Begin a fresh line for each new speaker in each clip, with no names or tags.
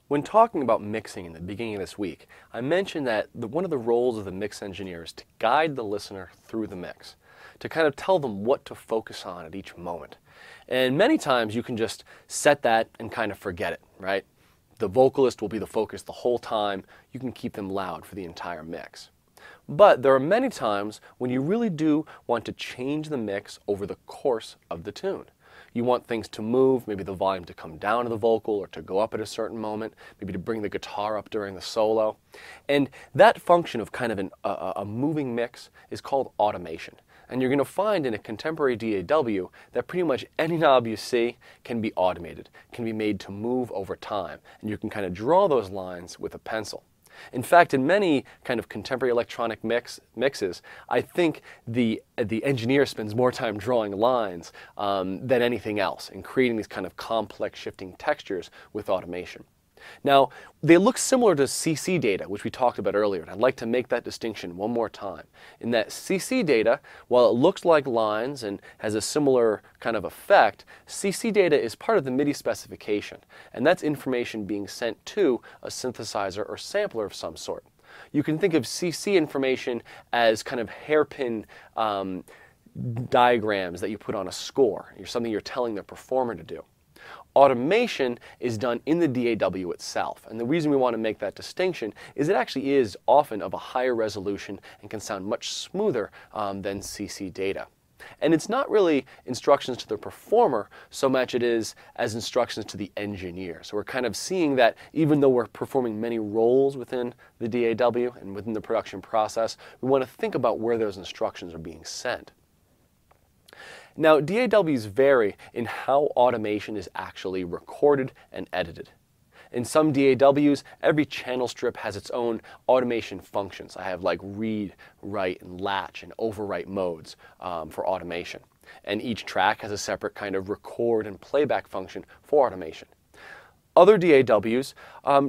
When talking about mixing in the beginning of this week, I mentioned that one of the roles of the mix engineer is to guide the listener through the mix, to kind of tell them what to focus on at each moment. And many times you can just set that and kind of forget it, right? The vocalist will be the focus the whole time. You can keep them loud for the entire mix. But there are many times when you really do want to change the mix over the course of the tune. You want things to move, maybe the volume to come down to the vocal or to go up at a certain moment, maybe to bring the guitar up during the solo. And that function of kind of a moving mix is called automation. And you're going to find in a contemporary DAW that pretty much any knob you see can be automated, can be made to move over time. And you can kind of draw those lines with a pencil. In fact, in many kind of contemporary electronic mixes, I think the engineer spends more time drawing lines than anything else in creating these kind of complex shifting textures with automation. Now, they look similar to CC data, which we talked about earlier, and I'd like to make that distinction one more time. In that CC data, while it looks like lines and has a similar kind of effect, CC data is part of the MIDI specification, and that's information being sent to a synthesizer or sampler of some sort. You can think of CC information as kind of hairpin diagrams that you put on a score, or something you're telling the performer to do. Automation is done in the DAW itself, and the reason we want to make that distinction is it actually is often of a higher resolution and can sound much smoother than CC data. And it's not really instructions to the performer so much it is as instructions to the engineer. So we're kind of seeing that even though we're performing many roles within the DAW and within the production process, we want to think about where those instructions are being sent. Now, DAWs vary in how automation is actually recorded and edited. In some DAWs, every channel strip has its own automation functions. I have like read, write, and latch and overwrite modes for automation. And each track has a separate kind of record and playback function for automation. Other DAWs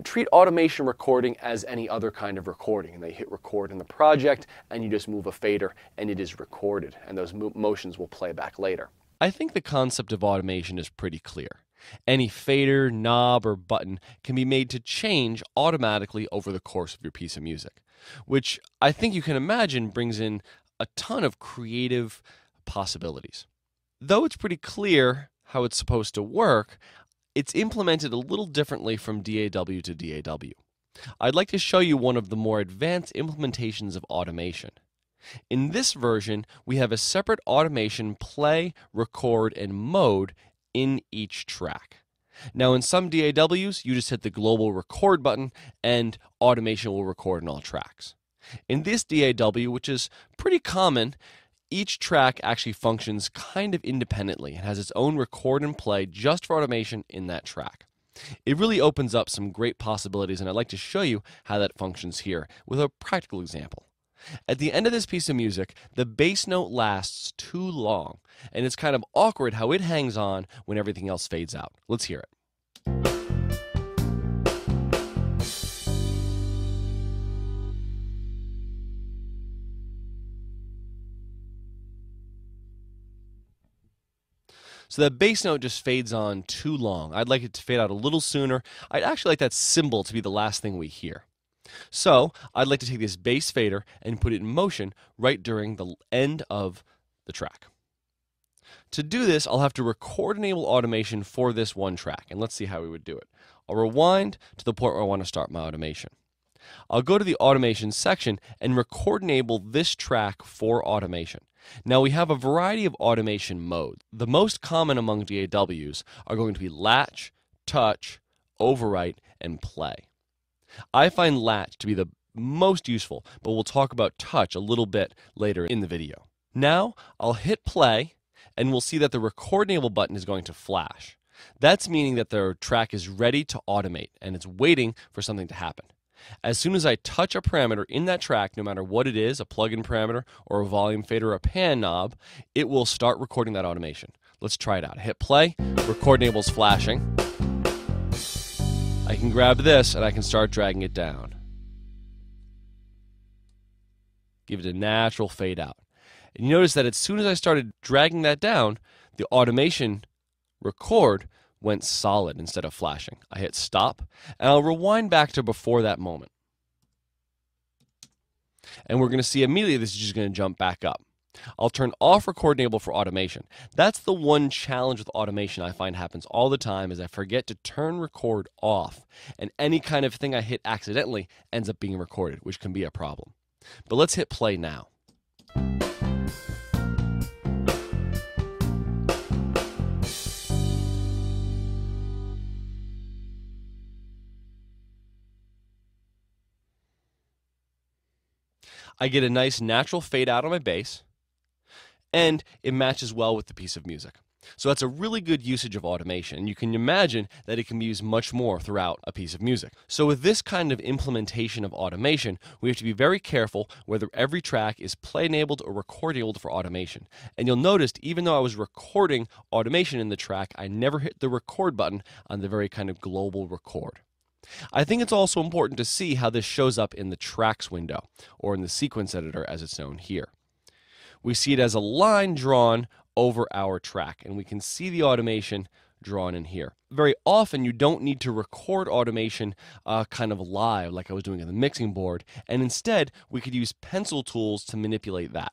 treat automation recording as any other kind of recording. And they hit record in the project, and you just move a fader, and it is recorded. And those motions will play back later.
I think the concept of automation is pretty clear. Any fader, knob, or button can be made to change automatically over the course of your piece of music, which I think you can imagine brings in a ton of creative possibilities. Though it's pretty clear how it's supposed to work, it's implemented a little differently from DAW to DAW. I'd like to show you one of the more advanced implementations of automation. In this version, we have a separate automation play, record, and mode in each track. Now, in some DAWs, you just hit the global record button and automation will record in all tracks. In this DAW, which is pretty common, each track actually functions kind of independently and has its own record and play just for automation in that track. It really opens up some great possibilities, and I'd like to show you how that functions here with a practical example. At the end of this piece of music, the bass note lasts too long, and it's kind of awkward how it hangs on when everything else fades out. Let's hear it. So that bass note just fades on too long. I'd like it to fade out a little sooner. I'd actually like that cymbal to be the last thing we hear. So I'd like to take this bass fader and put it in motion right during the end of the track. To do this, I'll have to record enable automation for this one track, and let's see how we would do it. I'll rewind to the point where I want to start my automation. I'll go to the automation section and record enable this track for automation. Now we have a variety of automation modes. The most common among DAWs are going to be latch, touch, overwrite, and play. I find latch to be the most useful, but we'll talk about touch a little bit later in the video. Now I'll hit play, and we'll see that the record enable button is going to flash. That's meaning that the track is ready to automate, and it's waiting for something to happen. As soon as I touch a parameter in that track, no matter what it is, a plug-in parameter or a volume fader or a pan knob, it will start recording that automation. Let's try it out. Hit play, record enable's flashing. I can grab this and I can start dragging it down. Give it a natural fade out. And you notice that as soon as I started dragging that down, the automation record went solid instead of flashing. I hit stop, and I'll rewind back to before that moment. And we're going to see immediately this is just going to jump back up. I'll turn off Record Enable for automation. That's the one challenge with automation I find happens all the time, is I forget to turn record off, and any kind of thing I hit accidentally ends up being recorded, which can be a problem. But let's hit play now. I get a nice natural fade out on my bass, and it matches well with the piece of music. So that's a really good usage of automation, and you can imagine that it can be used much more throughout a piece of music. So with this kind of implementation of automation, we have to be very careful whether every track is play enabled or record enabled for automation. And you'll notice, even though I was recording automation in the track, I never hit the record button on the very kind of global record. I think it's also important to see how this shows up in the tracks window, or in the sequence editor as it's known here. We see it as a line drawn over our track, and we can see the automation drawn in here. Very often you don't need to record automation kind of live like I was doing on the mixing board, and instead we could use pencil tools to manipulate that.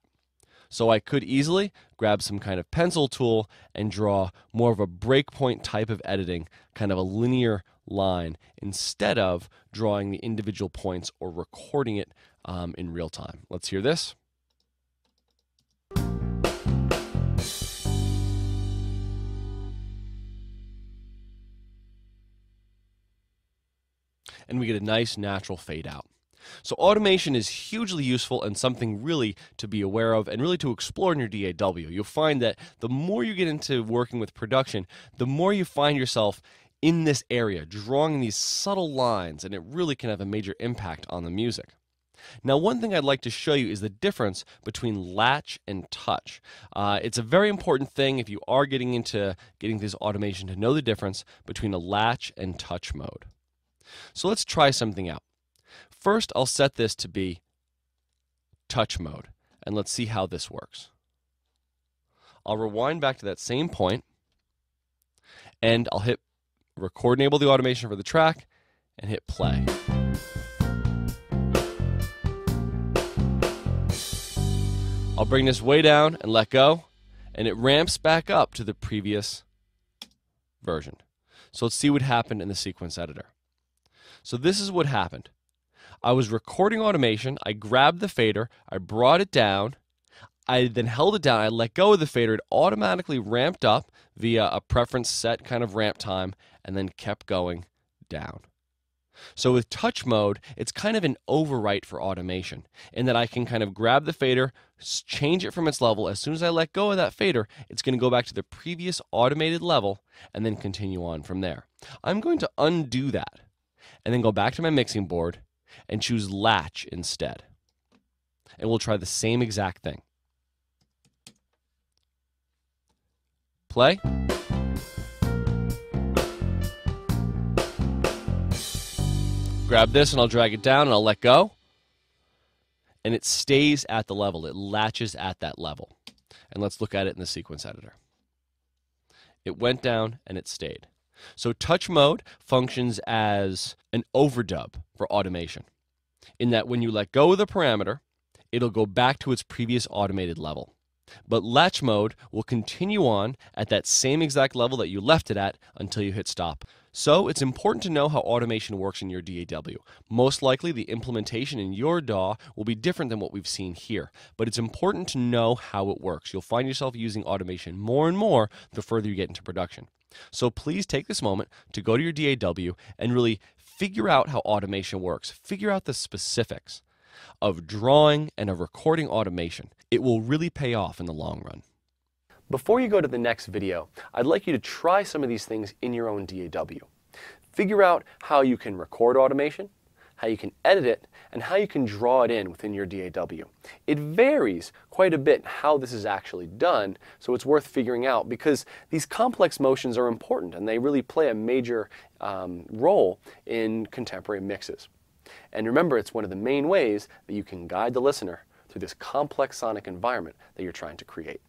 So I could easily grab some kind of pencil tool and draw more of a breakpoint type of editing, kind of a linear line, instead of drawing the individual points or recording it in real time. Let's hear this. And we get a nice natural fade out. So automation is hugely useful and something really to be aware of and really to explore in your DAW. You'll find that the more you get into working with production, the more you find yourself in this area, drawing these subtle lines, and it really can have a major impact on the music. Now, one thing I'd like to show you is the difference between latch and touch. It's a very important thing if you are getting into getting this automation to know the difference between a latch and touch mode. So let's try something out. First, I'll set this to be touch mode, and let's see how this works. I'll rewind back to that same point, and I'll hit record enable the automation for the track, and hit play. I'll bring this way down and let go, and it ramps back up to the previous version. So let's see what happened in the sequence editor. So this is what happened. I was recording automation, I grabbed the fader, I brought it down, I then held it down, I let go of the fader, it automatically ramped up via a preference set kind of ramp time, and then kept going down. So with touch mode, it's kind of an overwrite for automation, in that I can kind of grab the fader, change it from its level. As soon as I let go of that fader, it's going to go back to the previous automated level, and then continue on from there. I'm going to undo that, and then go back to my mixing board, and choose latch instead. And we'll try the same exact thing. Play. Grab this and I'll drag it down and I'll let go. And it stays at the level. It latches at that level. And let's look at it in the sequence editor. It went down and it stayed. So touch mode functions as an overdub for automation, in that when you let go of the parameter, it'll go back to its previous automated level. But latch mode will continue on at that same exact level that you left it at until you hit stop. So it's important to know how automation works in your DAW. Most likely the implementation in your DAW will be different than what we've seen here, but it's important to know how it works. You'll find yourself using automation more and more the further you get into production. So please take this moment to go to your DAW and really figure out how automation works. Figure out the specifics of drawing and of recording automation. It will really pay off in the long run.
Before you go to the next video, I'd like you to try some of these things in your own DAW. Figure out how you can record automation, how you can edit it, and how you can draw it in within your DAW. It varies quite a bit how this is actually done, so it's worth figuring out because these complex motions are important and they really play a major role in contemporary mixes. And remember, it's one of the main ways that you can guide the listener through this complex sonic environment that you're trying to create.